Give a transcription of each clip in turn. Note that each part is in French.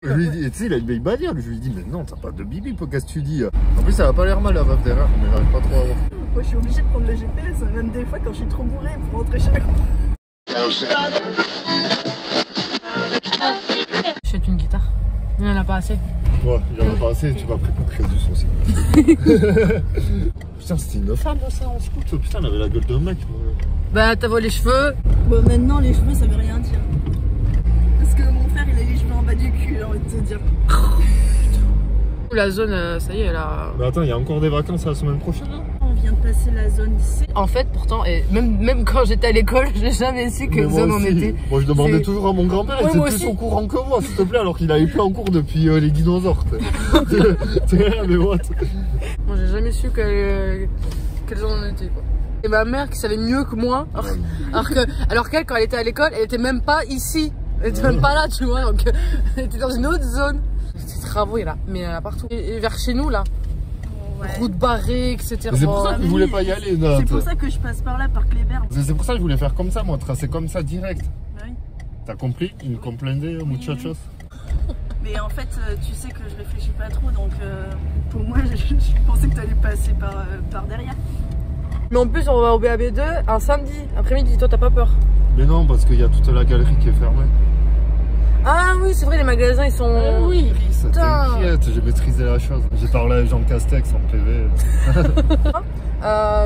Je lui dis, tu sais, il a une belle bannière. Je lui dis, mais non, t'as pas de bibi, qu'est-ce que tu dis? En plus, ça va pas l'air mal la meuf derrière, mais j'arrive pas trop à voir. Moi, je suis obligée de prendre le GPS, même des fois quand je suis trop bourrée pour rentrer chez moi. Achète une guitare. Il en a pas assez. Ouais, il en a pas assez, tu vas préparer Crédus aussi. Putain, c'était une femme ça en scout. Putain, elle avait la gueule d'un mec. Bah, t'as volé les cheveux. Bon, maintenant, les cheveux, ça veut rien dire. Parce que mon frère, il a les cheveux en bas du cul, j'ai envie de te dire. La zone, ça y est, elle a... Mais attends, il y a encore des vacances la semaine prochaine là? On vient de passer la zone ici. En fait, pourtant, et même quand j'étais à l'école, j'ai jamais su quelle zone on était. Moi, je demandais toujours à mon grand-père, il était plus au courant que moi, s'il te plaît, alors qu'il avait plus en cours depuis les dinosaures. Mais what? Moi, j'ai jamais su quelle zone on était, quoi. Et ma mère qui savait mieux que moi, alors qu'elle, quand elle était à l'école, elle était même pas ici. Elle était même pas là, tu vois, donc elle était dans une autre zone. Ces travaux, là, mais partout. Et vers chez nous, là. Ouais. Route barrée, etc. C'est pour ça que je voulais pas y aller, Nat. C'est pour ça que je passe par là, par Kléber. C'est pour ça que je voulais faire comme ça, moi, tracer comme ça direct. Oui. T'as compris? Une comprende, muchachos? Mais en fait, tu sais que je réfléchis pas trop, donc pour moi, je pensais que t'allais passer par derrière. Mais en plus, on va au BAB2 un samedi après-midi, toi, t'as pas peur? Mais non, parce qu'il y a toute la galerie qui est fermée. Ah oui, c'est vrai, les magasins, ils sont... oui, ça t'inquiète, j'ai maîtrisé la chose. J'ai parlé avec Jean Castex en PV.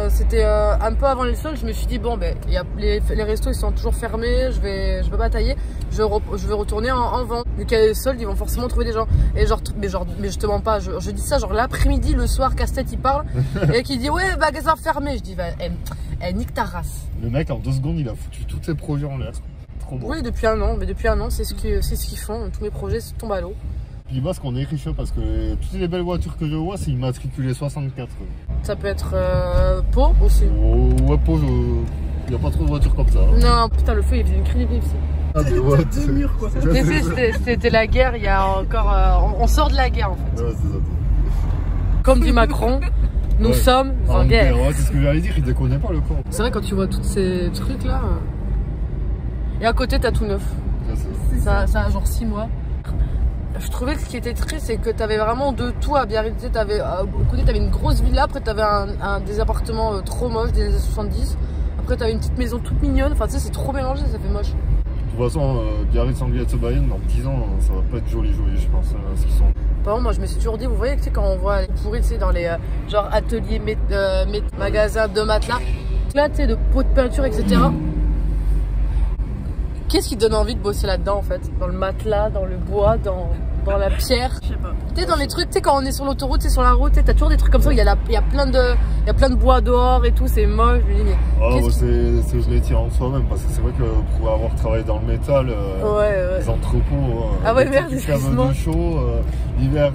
C'était un peu avant les soldes, je me suis dit, bon, ben, les restos, ils sont toujours fermés, je peux pas tailler, je vais retourner en vente. Vu qu'il y a les soldes, ils vont forcément trouver des gens. Et mais je te mens pas, je dis ça, genre l'après-midi, le soir, Casse-Tête, il parle, et qui dit, ouais, magasin fermé. Je dis, nique ta race. Le mec, en 2 secondes, il a foutu tous ses projets en l'air. Bon. Oui, depuis un an, c'est ce qu'ils font, tous mes projets tombent à l'eau. Puis parce qu'on est riche parce que toutes les belles voitures que je vois, c'est immatriculé 64. Ça peut être Pau aussi. Oh, ouais, Pau, il n'y a pas trop de voitures comme ça. Non, putain, le feu il faisait une crise d'épilepsie. Ah, mais what? Deux murs quoi. C'était la guerre, il y a encore. On sort de la guerre en fait. Ouais, c'est ça. Comme dit Macron, nous sommes en guerre. Ouais, c'est ce que j'allais dire, il déconne pas le con. C'est vrai, quand tu vois tous ces trucs là. Et à côté, t'as tout neuf. Ça a genre 6 mois. Je trouvais que ce qui était triste, c'est que t'avais vraiment de tout à Biarritz. Tu sais, au côté, t'avais une grosse villa, après t'avais des appartements trop moches des années 70. Après, t'avais une petite maison toute mignonne. Enfin, tu sais, c'est trop mélangé, ça fait moche. De toute façon, Biarritz, Angliette, Bayonne, dans 10 ans, ça va pas être joli, je pense, ce qu'ils sont. Par contre, moi, je me suis toujours dit, vous voyez, tu sais, quand on voit les pourris, tu sais, dans les genre ateliers, magasins de matelas, là, tu sais, de pots de peinture, etc. Qu'est-ce qui donne envie de bosser là-dedans en fait? Dans le matelas, dans le bois, dans la pierre? Je sais pas. Tu sais, dans les trucs, tu sais, quand on est sur l'autoroute, tu sais, sur la route, t'as toujours des trucs comme ça où il y a plein de bois dehors et tout, c'est moche. Je me dis, mais c'est je les tire en soi-même parce que c'est vrai que pour avoir travaillé dans le métal, les entrepôts, ah ouais, merde, tu caves de chaud, l'hiver,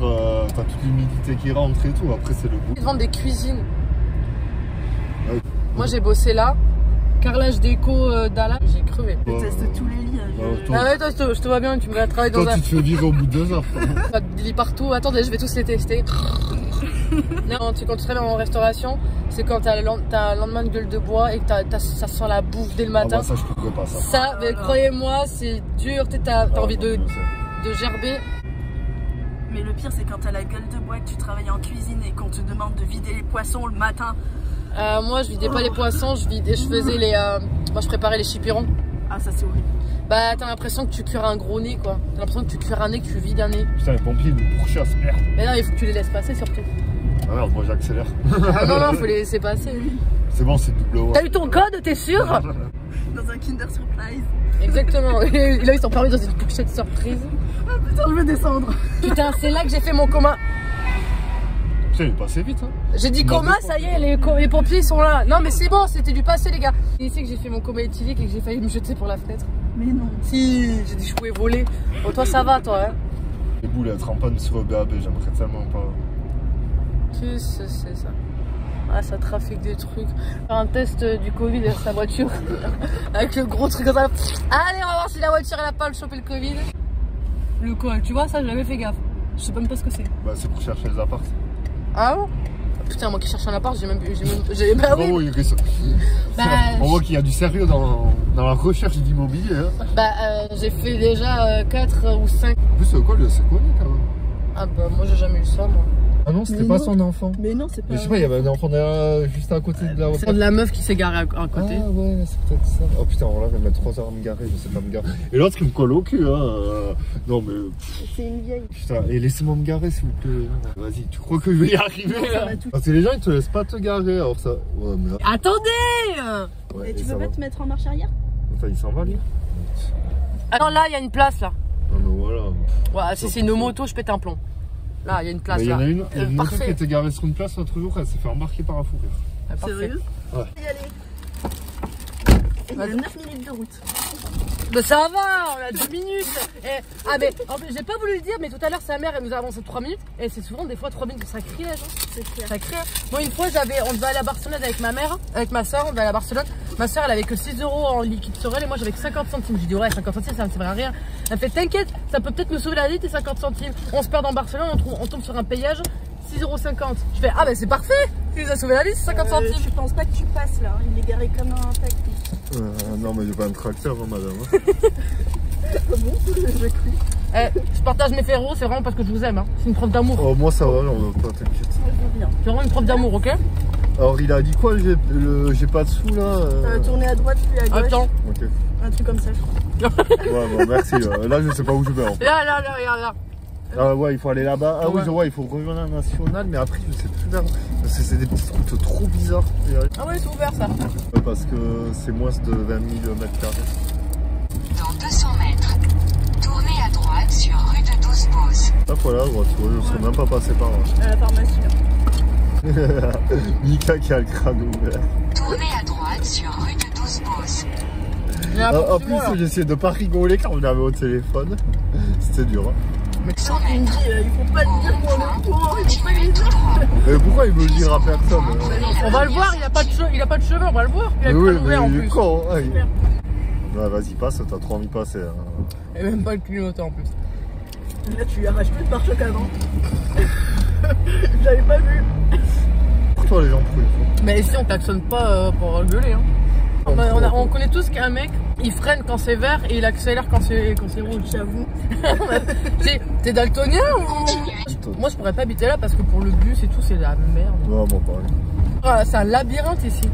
t'as toute l'humidité qui rentre et tout, après c'est le goût. Ils vendent des cuisines. Ouais. Moi j'ai bossé là. Carrelage déco d'Ala, j'ai crevé. Je teste tous les lits. Ah ouais, toi, je te vois bien, tu me vas travailler dans toi, tu te fais virer au bout de 2 heures. T'as des lits partout. Attendez, je vais tous les tester. Non, quand tu travailles en restauration, c'est quand t'as un lendemain de gueule de bois et que ça sent la bouffe dès le matin. Ah bah ça, je pourrais pas ça. Ça, mais croyez-moi, c'est dur. T'as envie de gerber. Mais le pire, c'est quand t'as la gueule de bois, que tu travailles en cuisine et qu'on te demande de vider les poissons le matin. Moi, je vidais pas les poissons, je faisais moi, je préparais les chipirons. Ah, ça, c'est horrible. Bah, t'as l'impression que tu cuires un gros nez, quoi. T'as l'impression que tu cuires un nez, que tu vides un nez. Putain, les pompiers, ils nous pourchassent, merde. Mais non, il faut que tu les laisses passer, surtout. Ah merde, moi, j'accélère. Ah non, faut les laisser passer. C'est bon, c'est double. T'as eu ton code, t'es sûr? Dans un Kinder Surprise. Exactement. Et là, ils sont permis dans une pochette surprise. Ah putain, je veux descendre. Putain, c'est là que j'ai fait mon coma. Putain, il est passé vite, hein. J'ai dit coma, ça y est, les pompiers sont là. Non, mais c'est bon, c'était du passé, les gars. C'est ici que j'ai fait mon coma éthylique et que j'ai failli me jeter pour la fenêtre. Mais non. Si, j'ai dit que je pouvais voler. Bon, toi, ça va, toi, hein. Les boules, elles trempent sur le BAB, j'aimerais tellement pas. Tu sais, c'est ça. Ah, ça trafique des trucs. Faire un test du Covid avec sa voiture. Avec le gros truc comme ça. Allez, on va voir si la voiture, elle a pas chopé le Covid. Le col, tu vois, ça, j'avais fait gaffe. Je sais même pas ce que c'est. Bah, c'est pour chercher les apparts. Ah bon? Putain, moi qui cherche un appart, bah oui. Oh, on voit qu'il y a du sérieux dans la recherche d'immobilier. Hein. Bah, j'ai fait déjà 4 ou 5 En plus, le col, c'est connu quand même. Ah bah moi j'ai jamais eu ça moi. Ah non, c'était pas son enfant. Mais non, c'est pas. Mais je sais pas, il y avait un enfant derrière, juste à côté de la C'est de la meuf qui s'est garée à côté. Ah ouais, c'est peut-être ça. Oh putain, alors là, je vais mettre 3 heures à me garer, je sais pas me garer. Et l'autre, il me colle au cul, hein. Non mais. C'est une vieille. Putain, et laissez-moi me garer s'il vous plaît. Vas-y, tu crois que je vais y arriver là? Parce que les gens ils te laissent pas te garer, alors ça. Ouais, mais là. Attendez Ouais, Et tu veux pas te mettre en marche arrière? Enfin, il s'en va lui. Ah non, là il y a une place là. Non, mais voilà. Ouais, si c'est une moto, je pète un plomb. Là, il y a une place Il y en là. a une moto qui Parfait. était garée sur une place l'autre jour, elle s'est fait embarquer par un fou rire. Parfait. Sérieux? Ouais. Y aller. Il y a 9 minutes de route. Mais ça va, on a 10 minutes. Ah mais en plus, j'ai pas voulu le dire, mais tout à l'heure sa mère elle nous a avancé 3 minutes. Et c'est souvent des fois 3 minutes, ça crie les gens. C'est clair. Ça crie. Moi une fois on devait aller à Barcelone avec ma mère, avec ma soeur, on devait aller à Barcelone. Ma soeur elle avait que 6 € en liquide sur elle et moi j'avais que 50 centimes. J'ai dit ouais 50 centimes ça me servira à rien. Elle fait t'inquiète, ça peut peut-être nous sauver la vie tes 50 centimes. On se perd dans Barcelone, on tombe sur un payage 6,50 €. Je fais ah bah c'est parfait, tu nous as sauvé la vie, c'est 50 centimes. Je pense pas que tu passes là, il est garé comme un taxi. Non, mais j'ai pas un tracteur, hein, madame. Ah bon? J'ai cru. Je partage mes ferros, c'est vraiment parce que je vous aime. Hein. C'est une preuve d'amour. Oh, moi ça va, j'en veux pas, t'inquiète. C'est vraiment une preuve d'amour, ok? Alors, il a dit quoi, j'ai pas de sous là Tourner à droite puis à gauche. Attends. Ok. Un truc comme ça, je crois. Ouais, bon, merci. Là, je sais pas où je vais. En fait. Là, regarde là. Ah ouais, il faut aller là-bas. Ah Ouais. oui, je vois, il faut rejoindre la nationale, mais après, je sais plus vers. C'est des petites routes trop bizarres. Ah ouais, c'est ouvert ça. Parce que c'est moins de 20 000 mètres carrés. Dans 200 mètres, tournez à droite sur rue de 12 Beauce. Là, faut aller à droite, tu vois, je serais même pas passé par là. À la pharmacie là. Mika qui a le crâne ouvert. Tournez à droite sur rue de 12 Beauce. En plus, j'essayais de pas rigoler quand on avait au téléphone. C'était dur. Hein. Mais 100 Il me dit, mètres, il faut pas le dire pour le courant, il faut pas le continuez tout dire. droit. Mais pourquoi il me le dira à personne on va le voir, il a pas de cheveux, on va le voir. Il a le oui, crâne ouvert en il est plus. con. Hein, Ouais, vas-y, passe, t'as trop envie de passer. Hein. Et même pas le clignotant en plus. Là, tu lui arraches plus de pare-choc avant. J'avais pas vu. Pour toi, les gens pourraient le faire. Mais ici on klaxonne pas pour gueuler. Hein. On connaît tous qu'un mec, il freine quand c'est vert et il accélère quand c'est rouge. J'avoue. T'es daltonien ou... Moi je pourrais pas habiter là parce que pour le bus et tout c'est de la merde. Non, bon, pareil. Ah, c'est un labyrinthe ici.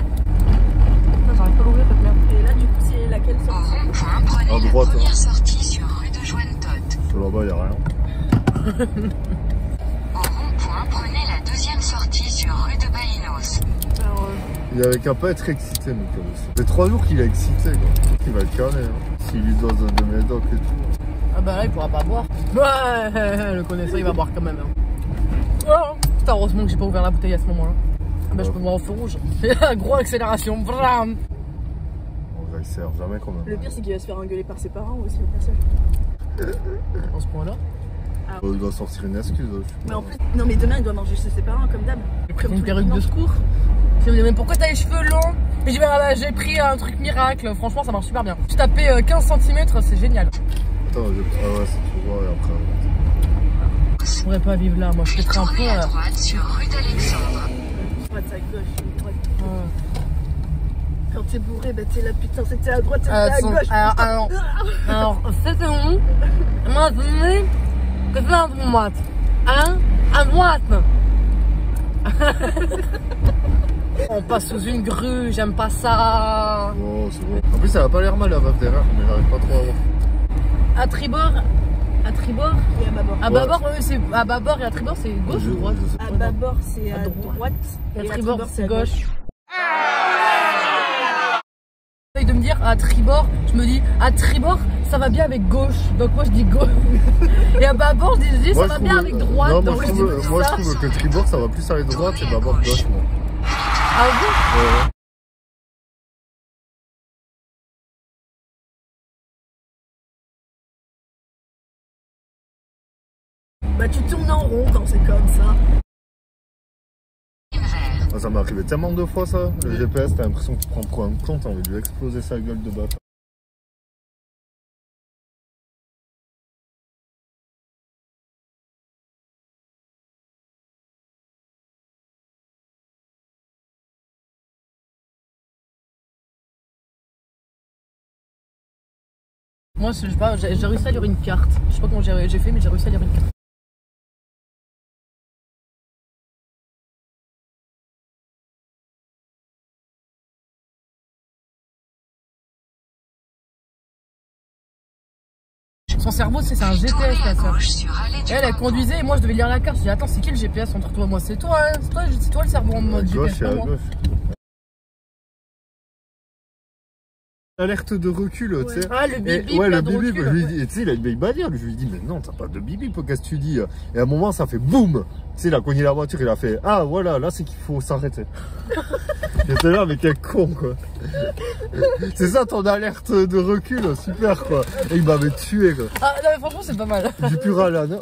J'arrive pas à l'ouvrir cette merde. Et là, du coup, c'est laquelle Au sortie? rond-point, prenez À la droite, première hein. sortie sur rue de Jointot. Là-bas, y'a rien. Au rond-point, prenez la deuxième sortie sur rue de Baïnos. Alors, Il avait qu'à pas être excité, mon cœur aussi. Ça fait 3 jours qu'il est excité, quoi. Il va le calmer, hein. S'il lui dose de médoc et tout. Ah bah là il pourra pas boire. Ouais, le connaissant il va boire quand même. Hein. Oh, putain, heureusement que j'ai pas ouvert la bouteille à ce moment-là. Ah bah je peux boire au feu rouge. Gros accélération. Bram. Bon, là, il sert jamais quand même. le pire, c'est qu'il va se faire engueuler par ses parents aussi au passage. À ce point-là. Il doit sortir une excuse. Mais en plus, non, mais demain, il doit manger chez ses parents comme d'hab. J'ai pris une perruque de secours. Je me dis mais pourquoi t'as les cheveux longs? Et je dis bah, j'ai pris un truc miracle. Franchement ça marche super bien. Je tapais 15 cm, c'est génial. Attends, ah ouais, c'est tout droit et après. Je pourrais pas vivre là, moi je pèterais un Tournez plomb à là. droite sur rue d'Alexandre. Droite, à gauche, droite. Ouais. Quand t'es bourré, bah t'es là, putain, c'était à droite, c'était à gauche. Alors, c'était où? Moi, je dis que c'est à droite. Hein? À droite. On passe sous une grue, j'aime pas ça. Oh, c'est bon. En plus, ça a pas l'air mal la meuf derrière, mais j'arrive pas trop à voir. À tribord. À tribord. Et à bâbord. À bâbord, c'est à bâbord et à tribord, c'est gauche ou droite? Je sais À pas. bâbord, c'est à droite. Et à à tribord, c'est à gauche. Et de me dire à tribord, je me dis à tribord, ça va bien avec gauche. Donc moi je dis gauche. Et à bâbord, je dis ça va bien avec droite. Non, Donc moi, je dis je ça. trouve que tribord ça va plus avec droite et bâbord gauche, moi. Ah bon? Ouais. Bah, tu tournes en rond quand c'est comme ça. Ah, ça m'est arrivé tellement de fois ça. Le GPS, t'as l'impression que tu prends pour un con, t'as envie de lui exploser sa gueule de bâtard. Moi, je sais pas, j'ai réussi à lire une carte. Je sais pas comment j'ai fait, mais j'ai réussi à lire une carte. Son cerveau, c'est un GPS, la sœur. Elle conduisait et moi, je devais lire la carte. Je dis, attends, c'est qui le GPS entre toi et moi? C'est toi, hein? C'est toi le cerveau en mode GPS. Gauche et à gauche. Alerte de recul, tu sais. Ah, le bip-bip, ouais, le bip-bip, je lui dis, tu sais, il a une vieille bannière. Je lui dis, mais non, t'as pas de bip-bip, qu'est-ce que tu dis? Et à un moment, ça fait boum. Tu sais, il a cogné la voiture, il a fait, ah, voilà, là, c'est qu'il faut s'arrêter. J'étais là, mais quel con, quoi. C'est ça ton alerte de recul, super, quoi. Et il m'avait tué, quoi. Ah, non, mais franchement, c'est pas mal. J'ai pu râler, non?